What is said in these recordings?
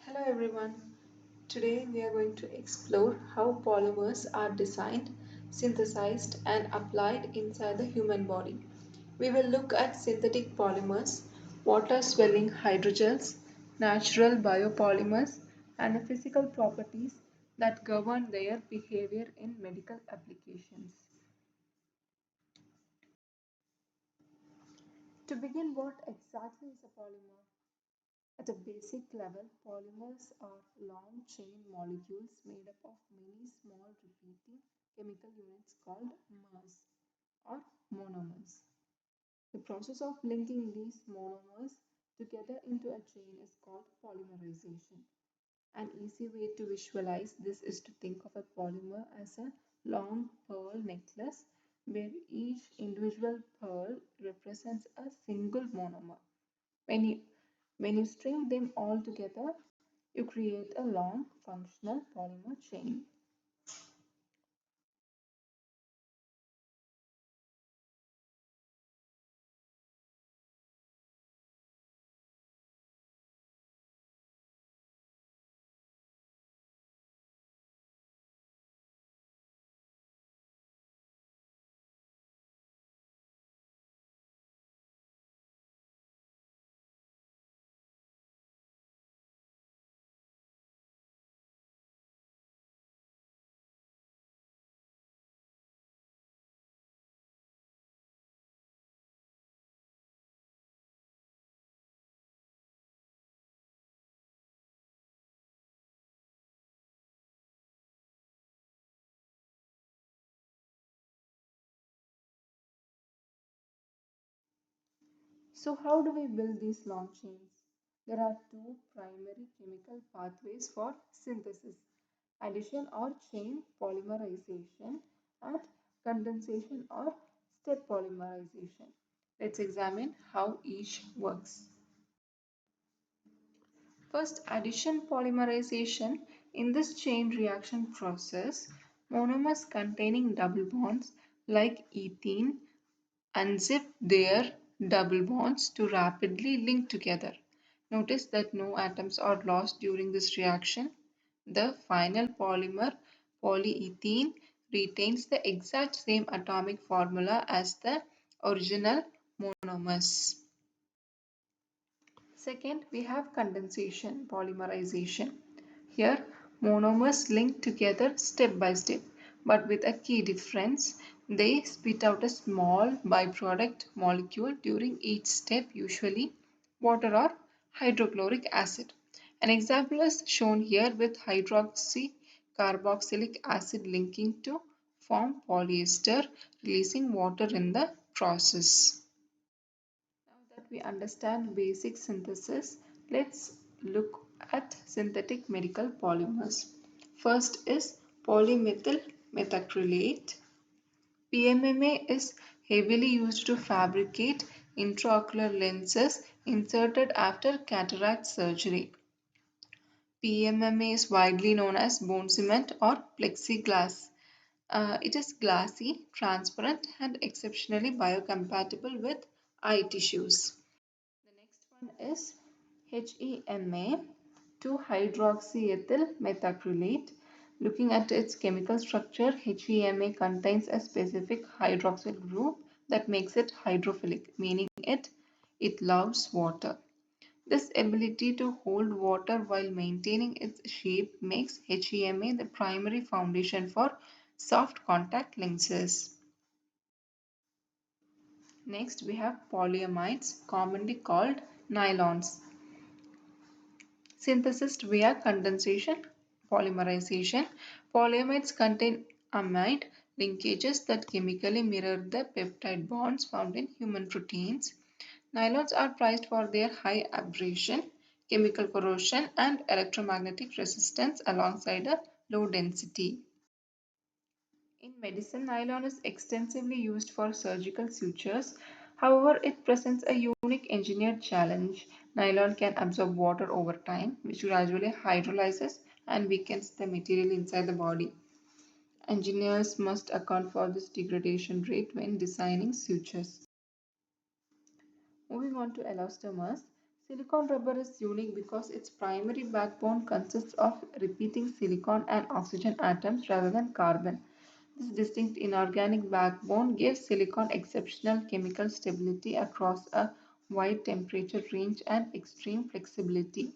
Hello everyone. Today we are going to explore how polymers are designed, synthesized and applied inside the human body. We will look at synthetic polymers, water swelling hydrogels, natural biopolymers and the physical properties that govern their behavior in medical applications. To begin, what exactly is a polymer? At a basic level, polymers are long chain molecules made up of many small repeating chemical units called mers or monomers. The process of linking these monomers together into a chain is called polymerization. An easy way to visualize this is to think of a polymer as a long pearl necklace where each individual pearl represents a single monomer. When you when you string them all together, you create a long functional polymer chain. So how do we build these long chains? There are two primary chemical pathways for synthesis: addition or chain polymerization and condensation or step polymerization. Let's examine how each works. First, addition polymerization. In this chain reaction process, monomers containing double bonds like ethene unzip their double bonds to rapidly link together. Notice that no atoms are lost during this reaction. The final polymer, polyethylene, retains the exact same atomic formula as the original monomers. Second, we have condensation, polymerization. Here, monomers link together step by step, but with a key difference. They spit out a small byproduct molecule during each step, usually water or hydrochloric acid. An example is shown here with hydroxy carboxylic acid linking to form polyester, releasing water in the process. Now that we understand basic synthesis, let's look at synthetic medical polymers. First is polymethyl methacrylate. PMMA is heavily used to fabricate intraocular lenses inserted after cataract surgery. PMMA is widely known as bone cement or plexiglass. It is glassy, transparent, and exceptionally biocompatible with eye tissues. The next one is HEMA, 2-hydroxyethyl methacrylate. Looking at its chemical structure, HEMA contains a specific hydroxyl group that makes it hydrophilic, meaning it loves water. This ability to hold water while maintaining its shape makes HEMA the primary foundation for soft contact lenses. Next, we have polyamides, commonly called nylons. Synthesis via condensation, polymerization. Polyamides contain amide linkages that chemically mirror the peptide bonds found in human proteins. Nylons are prized for their high abrasion, chemical corrosion, and electromagnetic resistance alongside a low density. In medicine, nylon is extensively used for surgical sutures. However, it presents a unique engineered challenge. Nylon can absorb water over time, which gradually hydrolyzes and weakens the material inside the body. Engineers must account for this degradation rate when designing sutures. Moving on to elastomers, Silicon rubber is unique because its primary backbone consists of repeating silicon and oxygen atoms rather than carbon. This distinct inorganic backbone gives silicon exceptional chemical stability across a wide temperature range and extreme flexibility.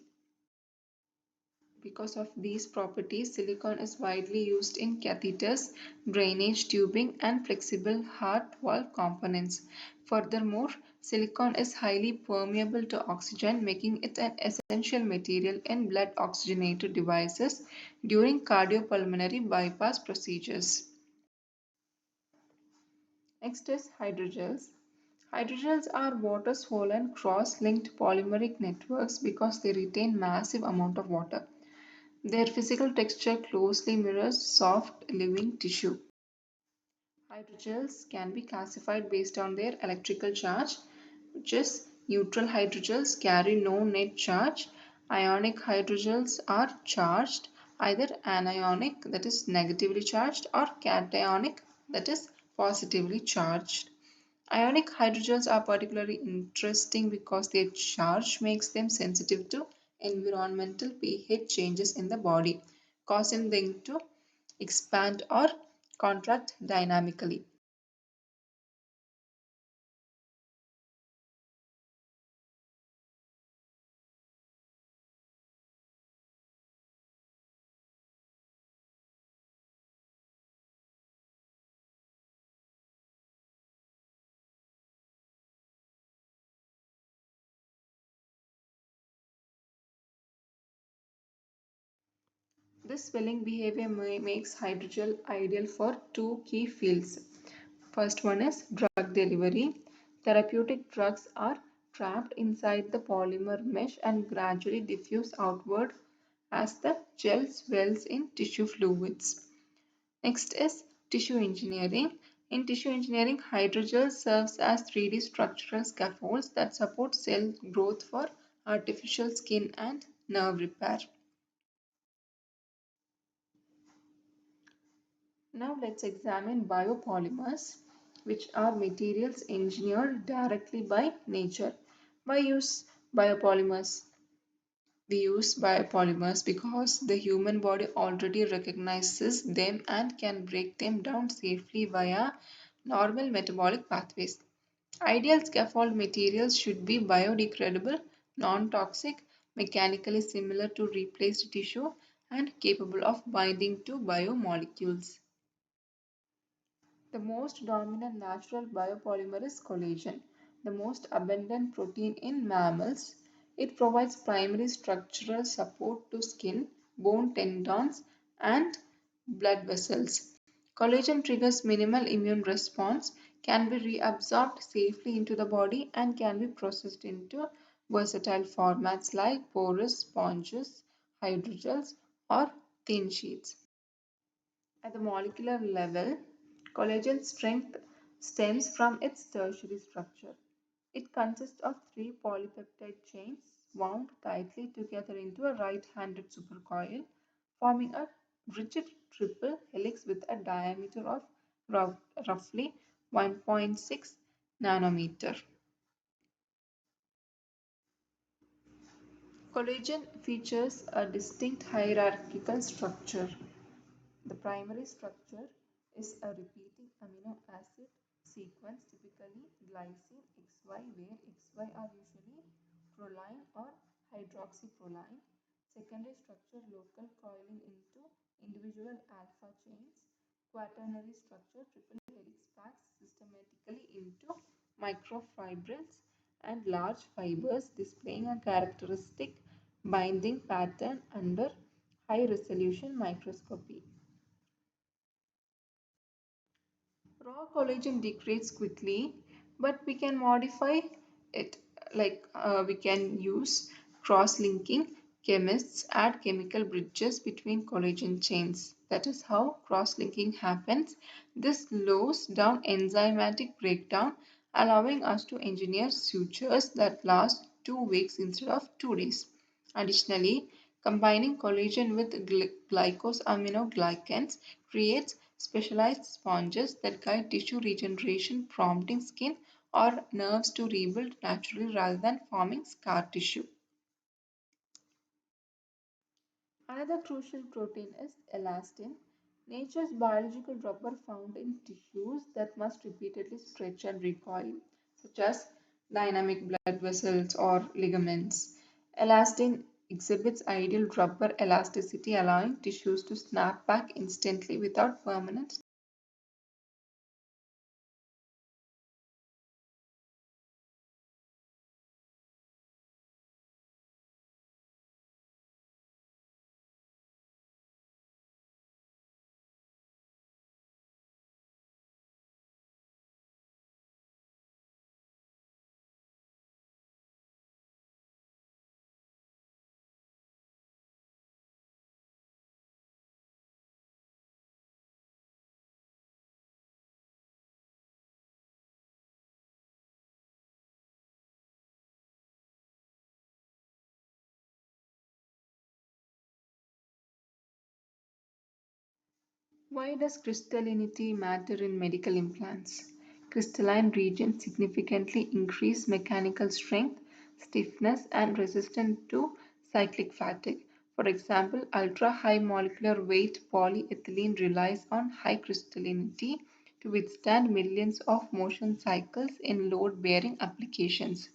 Because of these properties, silicon is widely used in catheters, drainage tubing, and flexible heart valve components. Furthermore, silicon is highly permeable to oxygen, making it an essential material in blood oxygenator devices during cardiopulmonary bypass procedures. Next is hydrogels. Hydrogels are water-swollen cross-linked polymeric networks because they retain massive amount of water. Their physical texture closely mirrors soft living tissue. Hydrogels can be classified based on their electrical charge, which is neutral hydrogels carry no net charge. Ionic hydrogels are charged, either anionic, that is negatively charged, or cationic, that is positively charged. Ionic hydrogels are particularly interesting because their charge makes them sensitive to environmental pH changes in the body, causing them to expand or contract dynamically. This swelling behavior makes hydrogel ideal for two key fields. First one is drug delivery. Therapeutic drugs are trapped inside the polymer mesh and gradually diffuse outward as the gel swells in tissue fluids. Next is tissue engineering. In tissue engineering, hydrogel serves as 3D structural scaffolds that support cell growth for artificial skin and nerve repair. Now let's examine biopolymers, which are materials engineered directly by nature. Why use biopolymers? We use biopolymers because the human body already recognizes them and can break them down safely via normal metabolic pathways. Ideal scaffold materials should be biodegradable, non-toxic, mechanically similar to replaced tissue, and capable of binding to biomolecules. The most dominant natural biopolymer is collagen, the most abundant protein in mammals. It provides primary structural support to skin, bone tendons, and blood vessels. Collagen triggers minimal immune response, can be reabsorbed safely into the body, and can be processed into versatile formats like porous sponges, hydrogels, or thin sheets. At the molecular level, collagen strength stems from its tertiary structure. It consists of three polypeptide chains wound tightly together into a right-handed supercoil, forming a rigid triple helix with a diameter of roughly 1.6 nanometer. Collagen features a distinct hierarchical structure. The primary structure is a repeating amino acid sequence, typically glycine XY, where XY are usually proline or hydroxyproline. Secondary structure local coiling into individual alpha chains. Quaternary structure triple helix packs systematically into microfibrils and large fibers displaying a characteristic binding pattern under high resolution microscopy. Raw collagen degrades quickly, but we can modify it. We can use cross-linking. Chemists add chemical bridges between collagen chains. That is how cross-linking happens. This slows down enzymatic breakdown, allowing us to engineer sutures that last 2 weeks instead of 2 days. Additionally, combining collagen with glycosaminoglycans creates specialized sponges that guide tissue regeneration, prompting skin or nerves to rebuild naturally rather than forming scar tissue. Another crucial protein is elastin, nature's biological rubber found in tissues that must repeatedly stretch and recoil, such as dynamic blood vessels or ligaments. Elastin exhibits ideal rubber elasticity, allowing tissues to snap back instantly without permanent. Why does crystallinity matter in medical implants? Crystalline regions significantly increase mechanical strength, stiffness, and resistance to cyclic fatigue. For example, ultra high molecular weight polyethylene relies on high crystallinity to withstand millions of motion cycles in load bearing applications,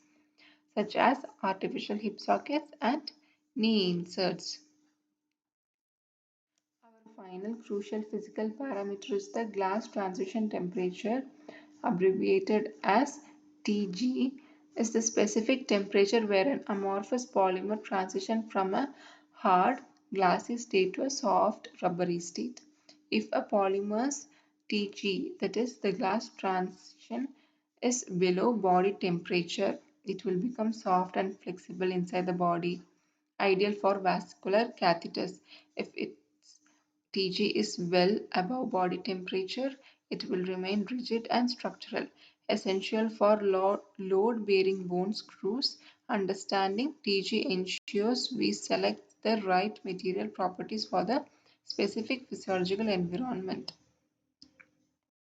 such as artificial hip sockets and knee inserts. Our final crucial physical parameter is the glass transition temperature, abbreviated as Tg, is the specific temperature where an amorphous polymer transitions from a hard, glassy state to a soft, rubbery state. If a polymer's Tg, that is, the glass transition, is below body temperature, it will become soft and flexible inside the body, ideal for vascular catheters. If its Tg is well above body temperature, it will remain rigid and structural, essential for load-bearing bone screws. Understanding Tg ensures we select the right material properties for the specific physiological environment.